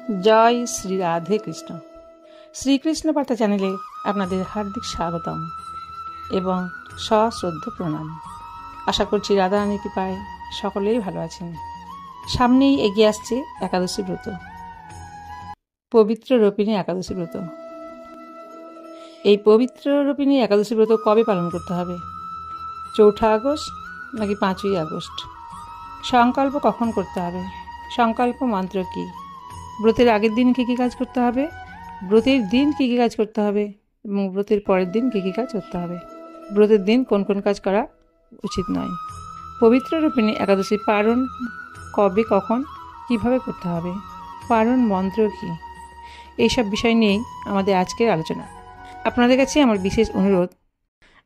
जय श्री राधे कृष्ण। श्रीकृष्ण बार्ता चैनेले आपनादेर हार्दिक स्वागतम एवं सश्रद्ध प्रणाम। आशा करछि राधा रानीर कृपाय सकलेई भालो आछेन। सामनेई एगिये आसছে एकादशी व्रत, पवित्र रूपिणी एकादशी व्रत। এই পবিত্র রূপিণী একাদশী ব্রত কবে পালন করতে হবে? 4 আগস্ট নাকি 5ই আগস্ট? সংকল্প কখন করতে হবে? সংকল্প মন্ত্র কি? ব্রতের আগের দিন কী কী কাজ করতে হবে, ব্রতের দিন কী কী কাজ করতে হবে এবং ব্রতের পরের দিন কী কী কাজ করতে হবে, ব্রতের দিন কোন কোন কাজ করা উচিত নয়, পবিত্র রূপিণী একাদশী পারণ কবে কখন কিভাবে করতে হবে, পারণ মন্ত্র কি, এইসব বিষয় নিয়েই আমাদের আজকের আলোচনা। আপনাদের কাছে আমার বিশেষ অনুরোধ,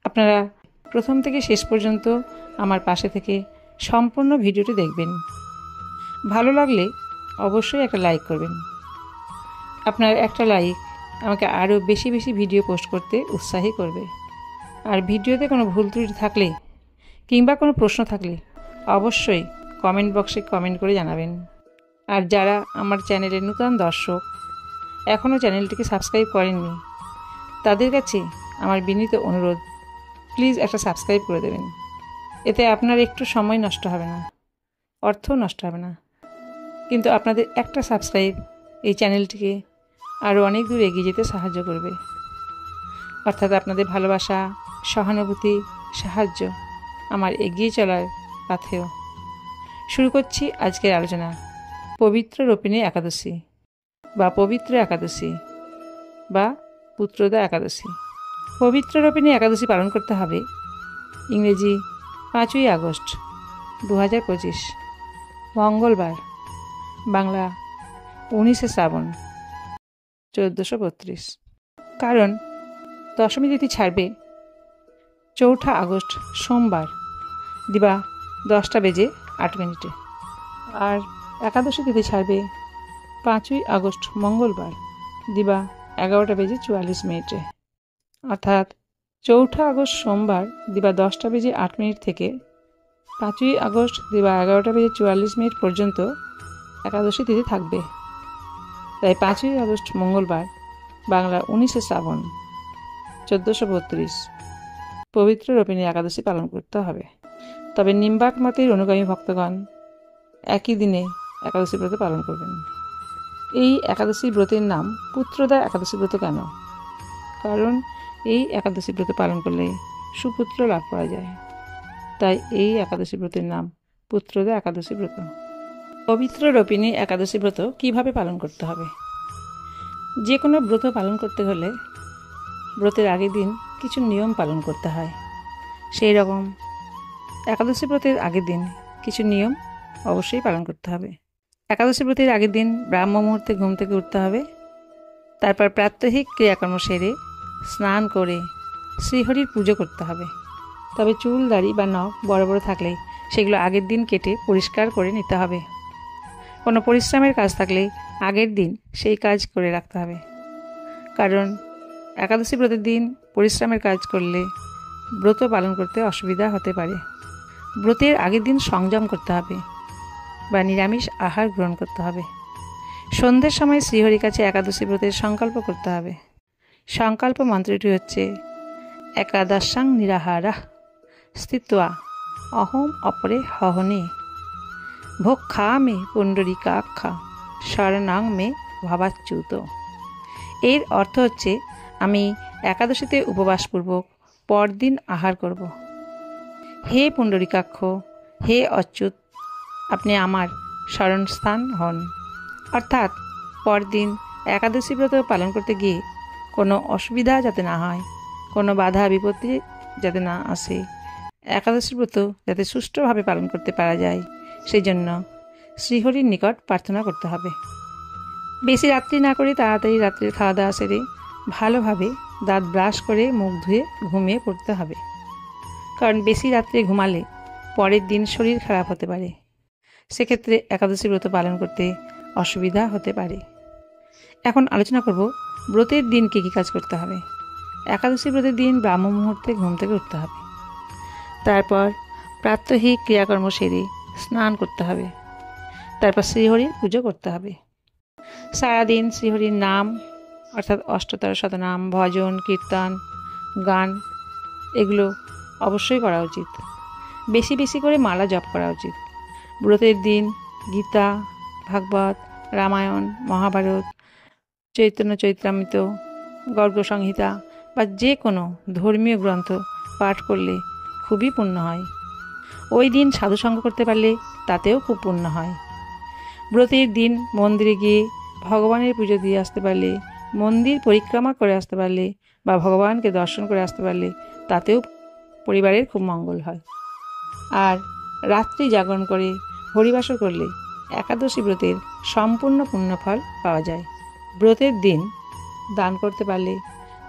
আপনারা প্রথম থেকে শেষ পর্যন্ত আমার পাশে থেকে সম্পূর্ণ ভিডিওটি দেখবেন। ভালো লাগলে অবশ্যই একটা লাইক করবেন। আপনার একটা লাইক আমাকে আরও বেশি বেশি ভিডিও পোস্ট করতে উৎসাহী করবে। আর ভিডিওতে কোনো ভুল ত্রুটি থাকলে কিংবা কোনো প্রশ্ন থাকলে অবশ্যই কমেন্ট বক্সে কমেন্ট করে জানাবেন। আর যারা আমার চ্যানেলের নতুন দর্শক এখনও চ্যানেলটিকে সাবস্ক্রাইব করেননি, তাদের কাছে আমার বিনীত অনুরোধ, প্লিজ একটা সাবস্ক্রাইব করে দেবেন। এতে আপনার একটু সময় নষ্ট হবে না, অর্থও নষ্ট হবে না, কিন্তু আপনাদের একটা সাবস্ক্রাইব এই চ্যানেলটিকে আরও অনেক দূর এগিয়ে যেতে সাহায্য করবে। অর্থাৎ আপনাদের ভালোবাসা, সহানুভূতি, সাহায্য আমার এগিয়ে চলার পথেও। শুরু করছি আজকের আলোচনা। পবিত্র রূপিণী একাদশী বা পবিত্র একাদশী বা পুত্রদা একাদশী। পবিত্র রূপিণী একাদশী পালন করতে হবে ইংরেজি 5ই আগস্ট 2025 মঙ্গলবার, বাংলা 19শে শ্রাবণ 1432। কারণ দশমী তিথি ছাড়বে 4 আগস্ট সোমবার দিবা 10টা বেজে 8 মিনিটে, আর একাদশী তিথি ছাড়বে 5ই আগস্ট মঙ্গলবার দিবা 11টা বেজে 44 মিনিটে। অর্থাৎ 4 আগস্ট সোমবার দিবা 10টা বেজে 8 মিনিট থেকে 5ই আগস্ট দিবা 11টা বেজে 44 মিনিট পর্যন্ত একাদশী তিথি থাকবে। তাই 5ই আগস্ট মঙ্গলবার, বাংলা 19শে শ্রাবণ 1432 পবিত্র রূপিণী একাদশী পালন করতে হবে। তবে নিম্বার্ক মতের অনুগামী ভক্তগণ একই দিনে একাদশী ব্রত পালন করবেন। এই একাদশী ব্রতের নাম পুত্রদা একাদশী ব্রত কেন? কারণ এই একাদশী ব্রত পালন করলে সুপুত্র লাভ করা যায়, তাই এই একাদশী ব্রতের নাম পুত্রদা একাদশী ব্রত। পবিত্র রূপিণী একাদশী ব্রত কিভাবে পালন করতে হবে? যে কোনো ব্রত পালন করতে হলে ব্রতের আগের দিন কিছু নিয়ম পালন করতে হয়। সেই রকম একাদশী ব্রতের আগের দিন কিছু নিয়ম অবশ্যই পালন করতে হবে। একাদশী ব্রতের আগের দিন ব্রাহ্ম মুহূর্তে ঘুম থেকে উঠতে হবে। তারপর প্রাত্যহিক ক্রিয়াকর্ম সেরে স্নান করে শ্রীহরির পুজো করতে হবে। তবে চুল, দাড়ি বা নখ বড় বড় থাকলে সেগুলো আগের দিন কেটে পরিষ্কার করে নিতে হবে। কোনো পরিশ্রমের কাজ থাকলে আগের দিন সেই কাজ করে রাখতে হবে। কারণ একাদশী ব্রতের দিন পরিশ্রমের কাজ করলে ব্রত পালন করতে অসুবিধা হতে পারে। ব্রতের আগের দিন সংযম করতে হবে বা নিরামিষ আহার গ্রহণ করতে হবে। সন্ধ্যের সময় শ্রীহরির কাছে একাদশী ব্রতের সংকল্প করতে হবে। সংকল্প মন্ত্রটি হচ্ছে একাদশাং নিরাহারাঃ স্থিত্বা অহম অপরে হহনে ভোক্ষা মে পুণ্ডরিকাক্ষা শরণাং মে ভাবাচ্যুত। এর অর্থ হচ্ছে, আমি একাদশীতে উপবাসপূর্বক পরদিন আহার করব। হে পুণ্ডরিকাক্ষ, হে অচ্যুত, আপনি আমার শরণস্থান হন। অর্থাৎ পরদিন একাদশী ব্রত পালন করতে গিয়ে কোনো অসুবিধা যাতে না হয়, কোনো বাধা বিপত্তি যাতে না আসে, একাদশী ব্রত যাতে সুষ্ঠুভাবে পালন করতে পারা যায়, সেই জন্য শ্রীহরির নিকট প্রার্থনা করতে হবে। বেশি রাত্রি না করে তাড়াতাড়ি রাত্রির খাওয়া দাওয়া সেরে ভালোভাবে দাঁত ব্রাশ করে মুখ ধুয়ে ঘুমিয়ে পড়তে হবে। কারণ বেশি রাত্রে ঘুমালে পরের দিন শরীর খারাপ হতে পারে, সেক্ষেত্রে একাদশী ব্রত পালন করতে অসুবিধা হতে পারে। এখন আলোচনা করব ব্রতের দিন কী কী কাজ করতে হবে। একাদশী ব্রতের দিন ব্রাহ্ম মুহূর্তে ঘুম থেকে উঠতে হবে। তারপর প্রাত্যহিক ক্রিয়াকর্ম সেরে স্নান করতে হবে। তারপর শ্রীহরির পুজো করতে হবে। সারাদিন শ্রীহরির নাম অর্থাৎ অষ্টতর শতনাম, ভজন, কীর্তন, গান এগুলো অবশ্যই করা উচিত। বেশি বেশি করে মালা জপ করা উচিত। ব্রতের দিন গীতা, ভাগবত, রামায়ণ, মহাভারত, চৈতন্য চৈত্রামৃত, গর্গ সংহিতা বা যে কোনো ধর্মীয় গ্রন্থ পাঠ করলে খুবই পুণ্য হয়। ওই দিন সাধুসঙ্গ করতে পারলে তাতেও খুব পুণ্য হয়। ব্রতের দিন মন্দিরে গিয়ে ভগবানের পুজো দিয়ে আসতে পারলে, মন্দির পরিক্রমা করে আসতে পারলে বা ভগবানকে দর্শন করে আসতে পারলে তাতেও পরিবারের খুব মঙ্গল হয়। আর রাত্রি জাগরণ করে হরিবাসর করলে একাদশী ব্রতের সম্পূর্ণ পুণ্যফল পাওয়া যায়। ব্রতের দিন দান করতে পারলে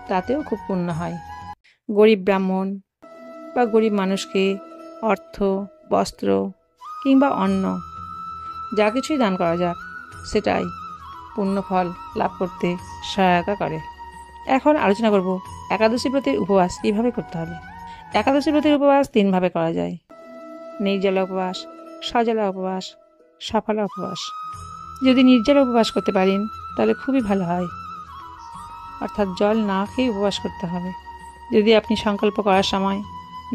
তাতেও খুব পুণ্য হয়। গরিব ব্রাহ্মণ বা গরিব মানুষকে অর্থ, বস্ত্র কিংবা অন্ন যা কিছুই দান করা যাক, সেটাই পুণ্যফল লাভ করতে সহায়তা করে। এখন আলোচনা করব একাদশী ব্রতের উপবাস কীভাবে করতে হবে। একাদশী ব্রতের উপবাস 3 ভাবে করা যায়: নির্জলা উপবাস, সজলা উপবাস, সফলা উপবাস। যদি নির্জলা উপবাস করতে পারেন তাহলে খুবই ভালো হয়, অর্থাৎ জল না খেয়ে উপবাস করতে হবে। যদি আপনি সংকল্প করার সময়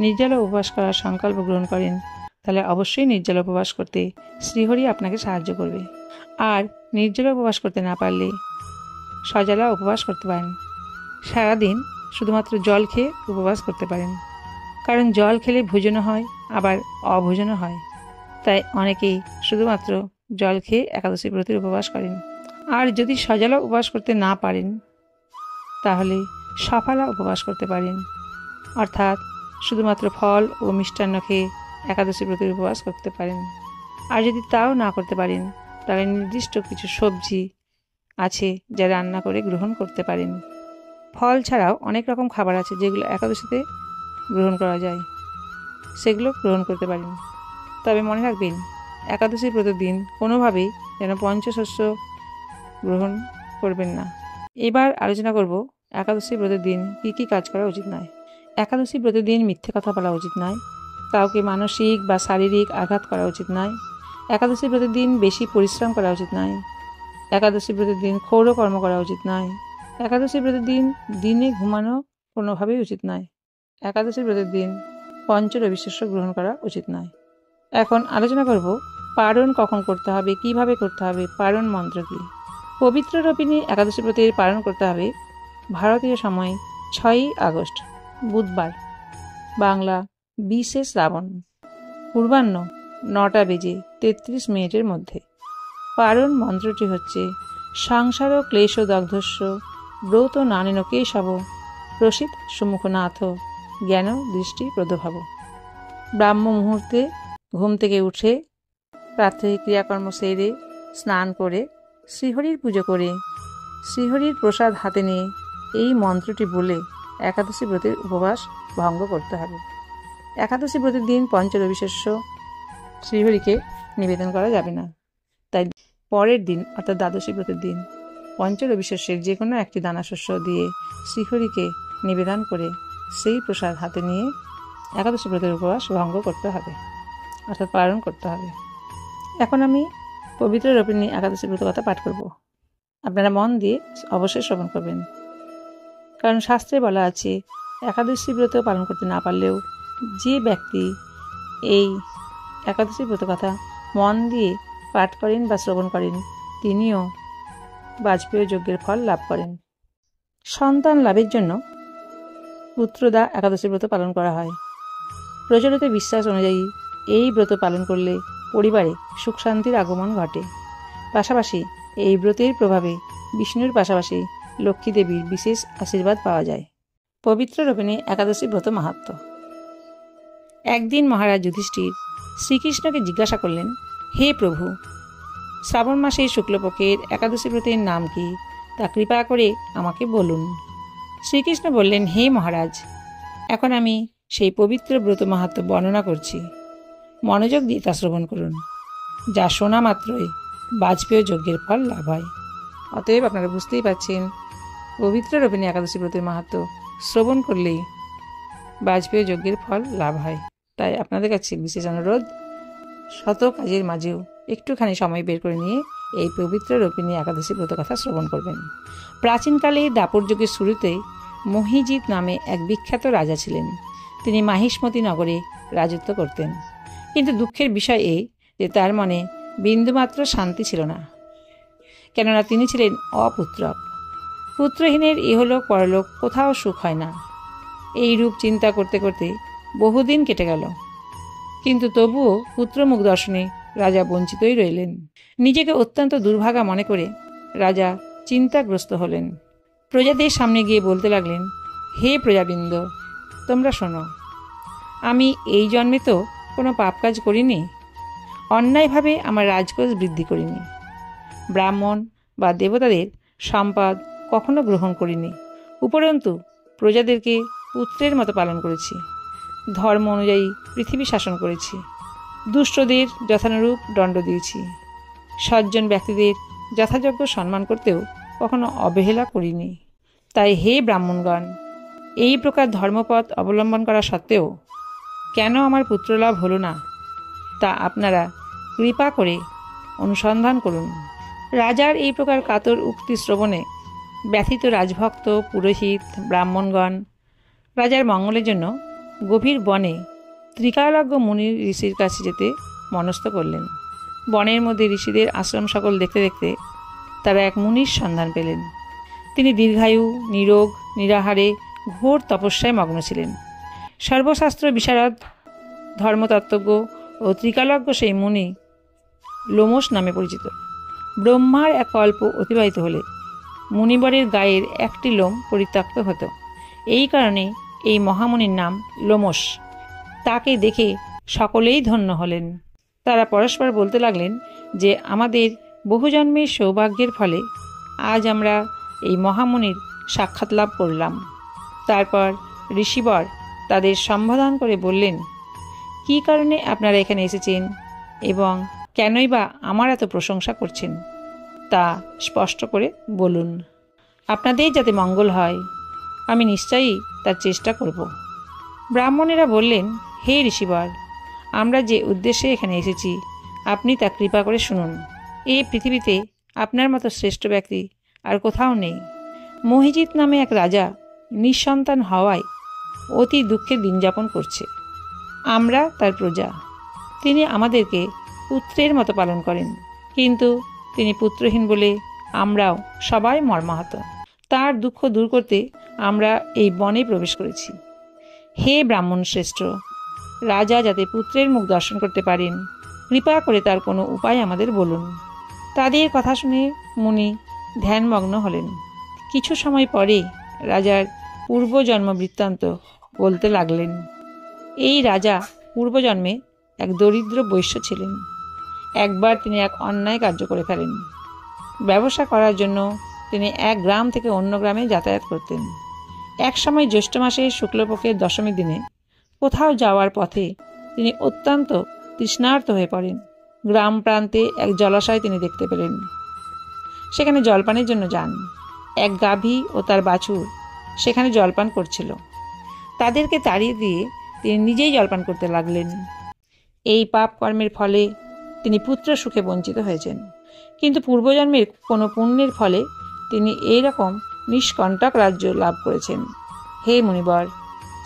নির্জলা উপবাস করার সংকল্প গ্রহণ করেন তাহলে অবশ্যই নির্জলা উপবাস করতে শ্রীহরি আপনাকে সাহায্য করবে। আর নির্জলা উপবাস করতে না পারলে সজলা উপবাস করতে পারেন। সারাদিন শুধুমাত্র জল খেয়ে উপবাস করতে পারেন, কারণ জল খেলে ভোজনও হয় আবার অভোজনও হয়। তাই অনেকেই শুধুমাত্র জল খেয়ে একাদশী ব্রতের উপবাস করেন। আর যদি সজলা উপবাস করতে না পারেন তাহলে সফলা উপবাস করতে পারেন, অর্থাৎ শুধুমাত্র ফল ও মিষ্টান্ন খেয়ে একাদশী ব্রতের উপবাস করতে পারেন। আর যদি তাও না করতে পারেন তাহলে নির্দিষ্ট কিছু সবজি আছে যা রান্না করে গ্রহণ করতে পারেন। ফল ছাড়াও অনেক রকম খাবার আছে যেগুলো একাদশীতে গ্রহণ করা যায়, সেগুলো গ্রহণ করতে পারেন। তবে মনে রাখবেন, একাদশী ব্রতের দিন কোনোভাবেই যেন পঞ্চশস্য গ্রহণ করবেন না। এবার আলোচনা করব একাদশী ব্রতের দিন কী কী কাজ করা উচিত নয়। একাদশী ব্রতের দিন মিথ্যে কথা বলা উচিত নয়, কাউকে মানসিক বা শারীরিক আঘাত করা উচিত নয়। একাদশী ব্রতের দিন বেশি পরিশ্রম করা উচিত নয়। একাদশী ব্রতের দিন ক্ষৌরকর্ম করা উচিত নয়। একাদশী ব্রতের দিন দিনে ঘুমানো কোনোভাবেই উচিত নয়। একাদশী ব্রতের দিন পঞ্চরবিশস্য গ্রহণ করা উচিত নয়। এখন আলোচনা করব পারণ কখন করতে হবে, কিভাবে করতে হবে, পারণ মন্ত্র কী। পবিত্র রোপিণী একাদশী ব্রতের পালন করতে হবে ভারতীয় সময় 6ই আগস্ট বুধবার, বাংলা 20শে শ্রাবণ, পূর্বাহ্ন 9:33 মধ্যে। পারণ মন্ত্রটি হচ্ছে সংসার ক্লেশ দগ্ধস্য ব্রত নানেন কেশব প্রসিদ সুমুখনাথ জ্ঞান দৃষ্টি প্রদভাব। ব্রাহ্ম মুহূর্তে ঘুম থেকে উঠে প্রাত্যহিক ক্রিয়াকর্ম সেরে স্নান করে শ্রীহরির পুজো করে শ্রীহরির প্রসাদ হাতে নিয়ে এই মন্ত্রটি বলে একাদশী ব্রতের উপবাস ভঙ্গ করতে হবে। একাদশী ব্রতের দিন পঞ্চরবিশস্য শ্রীহরিকে নিবেদন করা যাবে না। তাই পরের দিন অর্থাৎ দ্বাদশী ব্রতের দিন পঞ্চরবিশস্যের যে কোনো একটি দানাশস্য দিয়ে শ্রীহরিকে নিবেদন করে সেই প্রসাদ হাতে নিয়ে একাদশী ব্রতের উপবাস ভঙ্গ করতে হবে, অর্থাৎ পালন করতে হবে। এখন আমি পবিত্র রোপিণী একাদশী ব্রত কথা পাঠ করব। আপনারা মন দিয়ে অবশ্যই শ্রবণ করবেন, কারণ শাস্ত্রে বলা আছে একাদশী ব্রত পালন করতে না পারলেও যে ব্যক্তি এই একাদশী ব্রত কথা মন দিয়ে পাঠ করেন বা শ্রবণ করেন তিনিও বাজপেয় যজ্ঞের ফল লাভ করেন। সন্তান লাভের জন্য পুত্রদা একাদশী ব্রত পালন করা হয়। প্রচলিত বিশ্বাস অনুযায়ী এই ব্রত পালন করলে পরিবারে সুখ শান্তির আগমন ঘটে। পাশাপাশি এই ব্রতের প্রভাবে বিষ্ণুর পাশাপাশি লক্ষ্মী দেবীর বিশেষ আশীর্বাদ পাওয়া যায়। পবিত্র রোপিণী একাদশী ব্রত মাহাত্ম্য। একদিন মহারাজ যুধিষ্ঠির শ্রীকৃষ্ণকে জিজ্ঞাসা করলেন, হে প্রভু, শ্রাবণ মাসের শুক্লপক্ষের একাদশী ব্রতের নাম কি, তা কৃপা করে আমাকে বলুন। শ্রীকৃষ্ণ বললেন, হে মহারাজ, এখন আমি সেই পবিত্র ব্রত মাহাত্ম্য বর্ণনা করছি, মনোযোগ দিয়ে তা শ্রবণ করুন। যা শোনা মাত্রই বাজপেয় যজ্ঞের ফল লাভ হয়। অতএব আপনারা বুঝতেই পারছেন, পবিত্র রোপিণী একাদশী ব্রতের মাহাত্ম্য শ্রবণ করলেই বাজপেয় যজ্ঞের ফল লাভ হয়। তাই আপনাদের কাছে বিশেষ অনুরোধ, শত কাজের মাঝেও একটুখানি সময় বের করে নিয়ে এই পবিত্র রোপিণী একাদশী ব্রত কথা শ্রবণ করবেন। প্রাচীনকালে দাপর যুগের শুরুতে মহিজিৎ নামে এক বিখ্যাত রাজা ছিলেন। তিনি মাহিষ্মতি নগরে রাজত্ব করতেন। কিন্তু দুঃখের বিষয় এই যে তার মনে বিন্দুমাত্র শান্তি ছিল না, কেননা তিনি ছিলেন অপুত্রক। পুত্রহীনের ইহলোক পরলোক কোথাও সুখ হয় না। এই রূপ চিন্তা করতে করতে বহুদিন কেটে গেল, কিন্তু তবুও পুত্রমুখ দর্শনে রাজা বঞ্চিতই রইলেন। নিজেকে অত্যন্ত দুর্ভাগা মনে করে রাজা চিন্তাগ্রস্ত হলেন। প্রজাদের সামনে গিয়ে বলতে লাগলেন, হে প্রজাবৃন্দ, তোমরা শোনো, আমি এই জন্মে তো কোনো পাপ কাজ করিনি, অন্যায়ভাবে আমার রাজকোষ বৃদ্ধি করিনি, ব্রাহ্মণ বা দেবতাদের সম্পদ কখনো গ্রহণ করিনি, উপরন্তু প্রজাদেরকে পুত্রের মতো পালন করেছি, ধর্ম অনুযায়ী পৃথিবী শাসন করেছি, দুষ্টদের যথানুরূপ দণ্ড দিয়েছি, সজ্জন ব্যক্তিদের যথাযোগ্য সম্মান করতেও কখনো অবহেলা করিনি। তাই হে ব্রাহ্মণগণ, এই প্রকার ধর্মপথ অবলম্বন করা সত্ত্বেও কেন আমার পুত্রলাভ হলো না, তা আপনারা কৃপা করে অনুসন্ধান করুন। রাজার এই প্রকার কাতর উক্তি শ্রবণে ব্যথিত রাজভক্ত, পুরোহিত, ব্রাহ্মণগণ রাজার মঙ্গলের জন্য গভীর বনে ত্রিকালজ্ঞ মুনি ঋষির কাছে যেতে মনস্থ করলেন। বনের মধ্যে ঋষিদের আশ্রম সকল দেখতে দেখতে তারা এক মুনির সন্ধান পেলেন। তিনি দীর্ঘায়ু, নিরোগ, নিরাহারে ঘোর তপস্যায় মগ্ন ছিলেন। সর্বশাস্ত্র বিশারদ, ধর্মতত্ত্বজ্ঞ ও ত্রিকালজ্ঞ সেই মুনি লোমশ নামে পরিচিত। ব্রহ্মার এক কল্প অতিবাহিত হলে মুনিবরের গায়ের একটি লোম পরিত্যক্ত হতো। এই কারণে এই মহামুনির নাম লোমশ। তাকে দেখে সকলেই ধন্য হলেন। তারা পরস্পর বলতে লাগলেন যে আমাদের বহুজন্মের সৌভাগ্যের ফলে আজ আমরা এই মহামুনির সাক্ষাৎ লাভ করলাম। তারপর ঋষিবর তাদের সম্বোধন করে বললেন, কী কারণে আপনারা এখানে এসেছেন এবং কেনই বা আমার এত প্রশংসা করছেন, তা স্পষ্ট করে বলুন। আপনাদের যাতে মঙ্গল হয় আমি নিশ্চয়ই তার চেষ্টা করব। ব্রাহ্মণেরা বললেন, হে ঋষিবর, আমরা যে উদ্দেশ্যে এখানে এসেছি আপনি তা কৃপা করে শুনুন। এই পৃথিবীতে আপনার মতো শ্রেষ্ঠ ব্যক্তি আর কোথাও নেই। মহিজিৎ নামে এক রাজা নিঃসন্তান হওয়ায় অতি দুঃখে দিন যাপন করছে। আমরা তার প্রজা। তিনি আমাদেরকে পুত্রের মতো পালন করেন, কিন্তু তিনি পুত্রহীন বলে আমরাও সবাই মর্মাহত। তার দুঃখ দূর করতে আমরা এই বনে প্রবেশ করেছি। হে ব্রাহ্মণ শ্রেষ্ঠ, রাজা যাতে পুত্রের মুখ দর্শন করতে পারেন, কৃপা করে তার কোনো উপায় আমাদের বলুন। তাদের কথা শুনে মুনি ধ্যানমগ্ন হলেন। কিছু সময় পরে রাজার পূর্বজন্ম বৃত্তান্ত বলতে লাগলেন। এই রাজা পূর্বজন্মে এক দরিদ্র বৈশ্য ছিলেন। একবার তিনি এক অন্যায় কার্য করে ফেলেন। ব্যবসা করার জন্য তিনি এক গ্রাম থেকে অন্য গ্রামে যাতায়াত করতেন। এক সময় জ্যৈষ্ঠ মাসের শুক্লপক্ষের দশমী দিনে কোথাও যাওয়ার পথে তিনি অত্যন্ত তৃষ্ণার্ত হয়ে পড়েন। গ্রাম প্রান্তে এক জলাশয় তিনি দেখতে পেলেন। সেখানে জলপানের জন্য যান। এক গাভী ও তার বাছুর সেখানে জলপান করছিল। তাদেরকে তাড়িয়ে দিয়ে তিনি নিজেই জলপান করতে লাগলেন। এই পাপ কর্মের ফলে তিনি পুত্র সুখে বঞ্চিত হয়েছেন, কিন্তু পূর্বজন্মের কোনো পুণ্যের ফলে তিনি এইরকম নিষ্কণ্টক রাজ্য লাভ করেছেন। হে মুনিবর,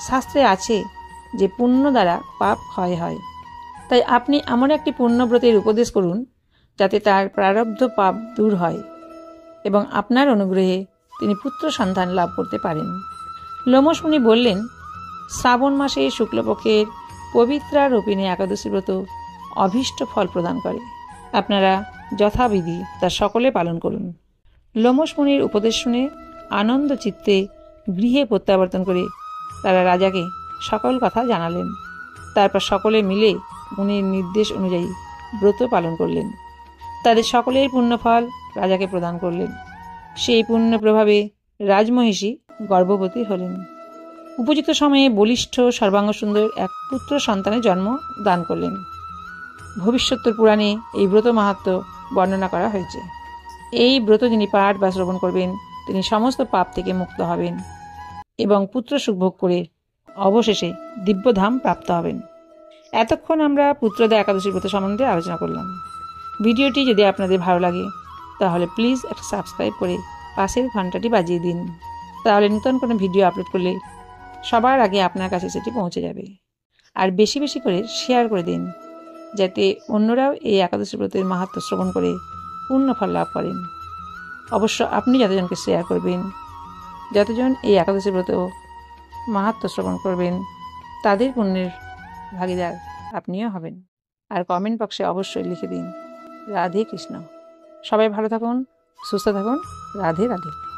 শাস্ত্রে আছে যে পুণ্য দ্বারা পাপ ক্ষয় হয়। তাই আপনি এমন একটি পুণ্যব্রতের উপদেশ করুন যাতে তার প্রারব্ধ পাপ দূর হয় এবং আপনার অনুগ্রহে তিনি পুত্র সন্তান লাভ করতে পারেন। লোমশ মুনি বললেন, শ্রাবণ মাসে শুক্লপক্ষের পবিত্রা রোপিণী একাদশী ব্রত অভীষ্ট ফল প্রদান করে। আপনারা যথাবিধি তা সকলে পালন করুন। লোমশ মুনির উপদেশ শুনে আনন্দ চিত্তে গৃহে প্রত্যাবর্তন করে তারা রাজাকে সকল কথা জানালেন। তারপর সকলে মিলে মুনির নির্দেশ অনুযায়ী ব্রত পালন করলেন। তাদের সকলের পুণ্যফল রাজাকে প্রদান করলেন। সেই পুণ্য প্রভাবে রাজমহিষী গর্ভবতী হলেন। উপযুক্ত সময়ে বলিষ্ঠ সর্বাঙ্গ সুন্দর এক পুত্র সন্তানের জন্ম দান করলেন। ভবিষ্যোত্তর পুরাণে এই ব্রত মাহাত্ম্য বর্ণনা করা হয়েছে। এই ব্রত যিনি পাঠ বা শ্রবণ করবেন তিনি সমস্ত পাপ থেকে মুক্ত হবেন এবং পুত্র সুখ ভোগ করে অবশেষে দিব্যধাম প্রাপ্ত হবেন। এতক্ষণ আমরা পুত্রদা একাদশী ব্রত সম্বন্ধে আলোচনা করলাম। ভিডিওটি যদি আপনাদের ভালো লাগে তাহলে প্লিজ একটা সাবস্ক্রাইব করে পাশের ঘন্টাটি বাজিয়ে দিন, তাহলে নতুন কোনো ভিডিও আপলোড করলে সবার আগে আপনার কাছে সেটি পৌঁছে যাবে। আর বেশি বেশি করে শেয়ার করে দিন, যাতে অন্যরাও এই একাদশী ব্রতের মাহাত্ম্য শ্রবণ করে পূর্ণ ফল লাভ করেন। অবশ্য আপনি যতজনকে শেয়ার করবেন, যতজন এই একাদশী ব্রত মাহাত্ম্য শ্রবণ করবেন, তাদের পুণ্যের ভাগীদার আপনিও হবেন। আর কমেন্ট বক্সে অবশ্যই লিখে দিন রাধে কৃষ্ণ। সবাই ভালো থাকুন, সুস্থ থাকুন। রাধে রাধে।